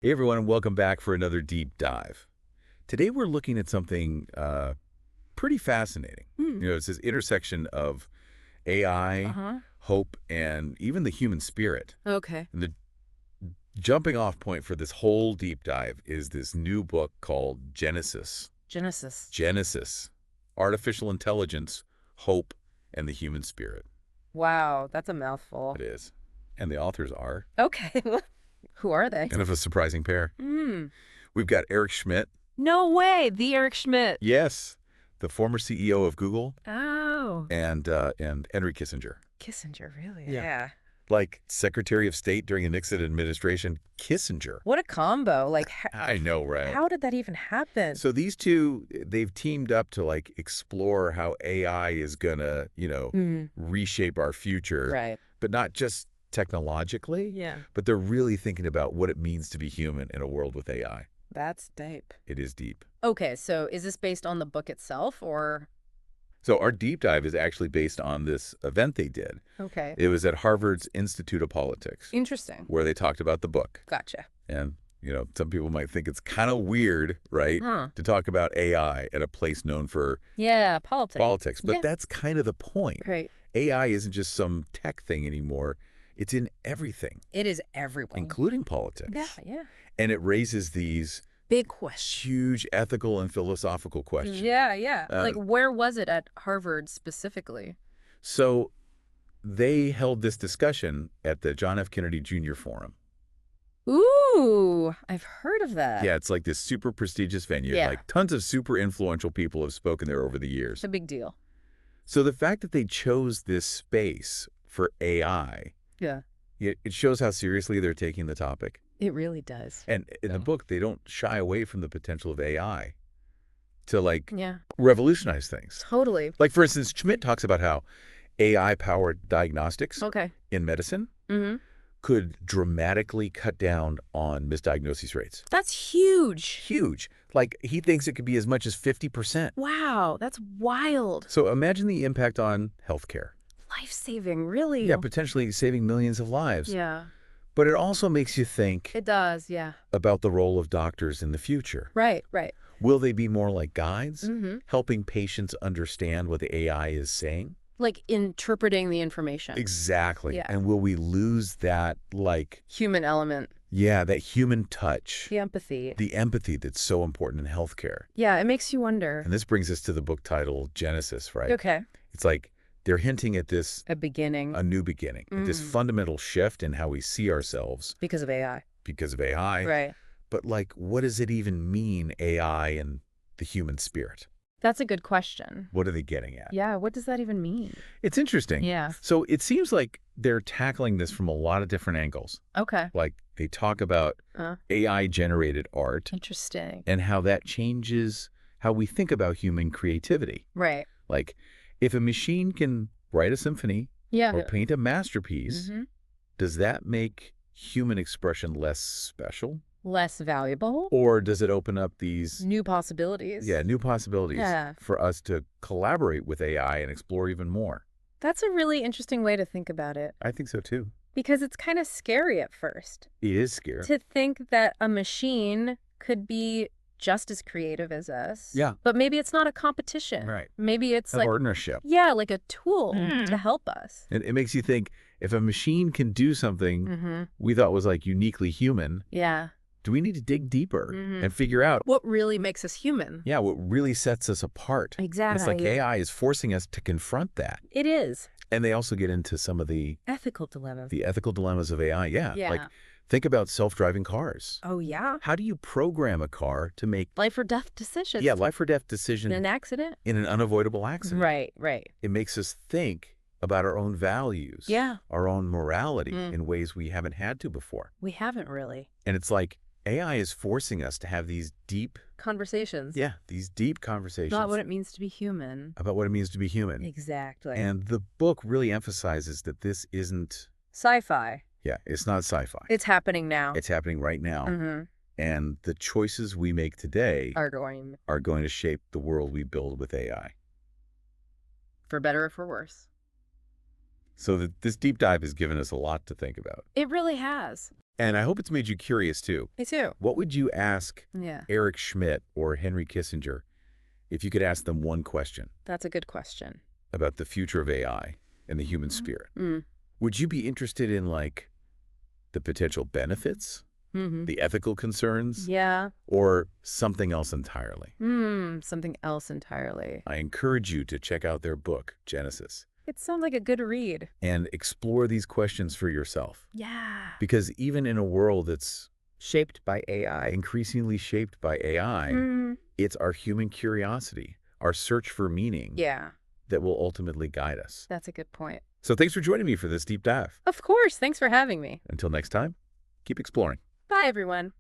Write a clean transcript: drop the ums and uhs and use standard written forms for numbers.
Hey everyone, and welcome back for another deep dive. Today we're looking at something pretty fascinating. Hmm. It's this intersection of AI, Uh-huh. hope, and even the human spirit. Okay. And the jumping off point for this whole deep dive is this new book called Genesis. Genesis. Genesis, Artificial Intelligence, Hope, and the Human Spirit. Wow, that's a mouthful. It is. And the authors are Okay. Who are they? kind of a surprising pair. Hmm. We've got Eric Schmidt. No way. The Eric Schmidt. Yes, the former CEO of Google. Oh. And Henry Kissinger. Kissinger, really? Yeah. Yeah. Like Secretary of State during the Nixon administration, Kissinger. What a combo. Like, I know, right? how did that even happen? So these two, they've teamed up to like explore how AI is gonna, reshape our future. Right. But not just technologically, Yeah. but they're really thinking about what it means to be human in a world with AI. That's deep. It is deep. Okay, so is this based on the book itself or? So our deep dive is actually based on this event they did. Okay. It was at Harvard's Institute of Politics, Interesting. where they talked about the book. Gotcha. And, some people might think it's kind of weird, right, Huh. to talk about AI at a place known for Yeah, politics. But Yeah. that's kind of the point. Right. AI isn't just some tech thing anymore. It's in everything, It is everyone. including politics. Yeah. And it raises these Big question. huge ethical and philosophical questions. Yeah. Uh, Like, where was it at Harvard specifically? So they held this discussion at the John F. Kennedy Jr. Forum. Ooh, I've heard of that. Yeah, it's like this super prestigious venue. Yeah. Like tons of super influential people have spoken there over the years. It's a big deal. So the fact that they chose this space for AI, Yeah. it shows how seriously they're taking the topic. It really does. And in the Yeah. book, they don't shy away from the potential of AI to Yeah, revolutionize things. totally. Like for instance, Schmidt talks about how AI-powered diagnostics Okay. in medicine Mm-hmm. could dramatically cut down on misdiagnosis rates. That's huge. Huge. Like he thinks it could be as much as 50%. Wow, that's wild. So imagine the impact on healthcare. Life-saving, really. Yeah, potentially saving millions of lives. Yeah, But it also makes you think it does, yeah. about the role of doctors in the future. Right. Will they be more like guides, Mm-hmm. helping patients understand what the AI is saying? Like interpreting the information. Exactly. Yeah. And will we lose that, Human element. that human touch, The empathy. the empathy that's so important in healthcare? Yeah, it makes you wonder. And this brings us to the book title, Genesis, right? Okay. It's like they're hinting at this, A beginning. a new beginning, at this fundamental shift in how we see ourselves Because of AI. because of AI. Right. But what does it even mean, AI and the human spirit? That's a good question. What are they getting at? Yeah, what does that even mean? It's interesting. Yeah. So it seems like they're tackling this from a lot of different angles. Okay. Like they talk about AI-generated art Interesting. and how that changes how we think about human creativity. Right. Like if a machine can write a symphony Yeah. or paint a masterpiece, Mm-hmm. does that make human expression less special? Less valuable. Or does it open up these New possibilities. new possibilities Yeah. for us to collaborate with AI and explore even more? That's a really interesting way to think about it I think so too. because it's kind of scary at first It is scary. to think that a machine could be just as creative as us. Yeah. But maybe it's not a competition. Right. Maybe it's A like, partnership. yeah, like a tool to help us. And it makes you think, if a machine can do something Mm-hmm. we thought was uniquely human, Yeah. do we need to dig deeper Mhm. and figure out, What really makes us human? what really sets us apart? Exactly. It's like AI is forcing us to confront that. It is. And they also get into some of the Ethical dilemmas. ethical dilemmas of AI. Yeah. Yeah. Like, think about self-driving cars. Oh, yeah. How do you program a car to make Life or death decisions. life or death decision In an accident. in an unavoidable accident? Right. It makes us think about our own values, Yeah. our own morality Mm. in ways we haven't had to before. We haven't really. And it's like AI is forcing us to have these deep, Conversations. these deep conversations Not what it means to be human. about what it means to be human. Exactly. And the book really emphasizes that this isn't, Sci-fi. it's not sci-fi. It's happening now. It's happening right now. Mm-hmm. And the choices we make today Are going are going to shape the world we build with AI. for better or for worse. So this deep dive has given us a lot to think about. It really has. And I hope it's made you curious, too. Me too. What would you ask Yeah, Eric Schmidt or Henry Kissinger if you could ask them one question that's a good question. about the future of AI and the human spirit? Would you be interested in, like, the potential benefits, the ethical concerns, Yeah. or something else entirely? Something else entirely. I encourage you to check out their book, Genesis, It sounds like a good read. and explore these questions for yourself. Yeah. Because even in a world that's shaped by AI, increasingly shaped by AI, it's our human curiosity, our search for meaning Yeah, that will ultimately guide us. that's a good point. So thanks for joining me for this deep dive. Of course. Thanks for having me. Until next time, keep exploring. Bye, everyone.